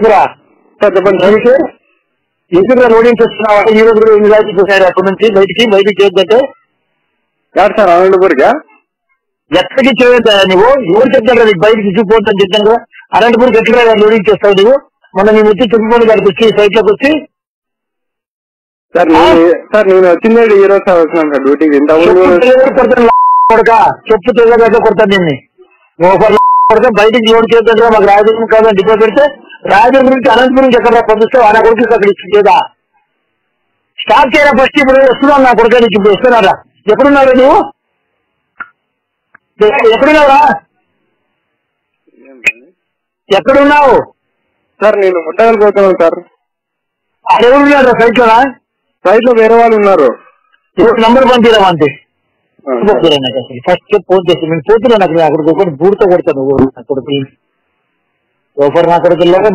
Sir చెప్పండి. ఎందుకు loading చేస్తున్నావా? ఈ రోజు కూడా ఎన్ని దాకా చూసారు అక్కడి నుంచి బయటికి చేయొద్దంటే కాదు సార్ అనంతపూర్గా ఎక్కడికి చేయొద్దా నువ్వు? ఎవరు చెప్తాడు కదా బయటికి చూపోద్దని చెప్తాను కదా. అనంతపూర్కి ఎక్కడ లోడింగ్ చేస్తావు నువ్వు? మొన్న నేను వచ్చి చుట్టుపక్కల గారికి వచ్చి సైట్ లోకి వచ్చి సార్ నేను వచ్చిందే ఈ రోజు సార్ వచ్చినాను సార్ డ్యూటీకి. ఇంత చెప్పు తెలియక కొడతాను నిన్ను. కొడతా బయటికి లోడ్ చేయొద్దా? మాకు రాజధాని కాదని డిపో పెడితే రాజధాని గురించి అనంతపురం నుంచి ఎక్కడ పంపిస్తావు? అన్న కొడుకు అక్కడ ఇచ్చేదా? స్టార్ట్ చేయరా ఫస్ట్. ఇప్పుడు వస్తున్నావు నా కొడుకు నుంచి. ఇప్పుడు వస్తున్నారా? ఎక్కడున్నావు నువ్వు? ఎక్కడున్నావురా? ఎక్కడున్నావు సార్? నేను ముట్టగలు పోతున్నాను సార్. ఎవరున్నారు సైట్ లోనా? సైట్ లో వేరే వాళ్ళు ఉన్నారు. నంబర్ పంపిరా అంతే. ఫస్ట్ ఫోన్ చేసి నేను పోతున్నాను అక్కడ. అక్కడికి ఒకటి బూడితో కొడతాను. నా కొడుకు నా కొడుకు వెళ్ళాక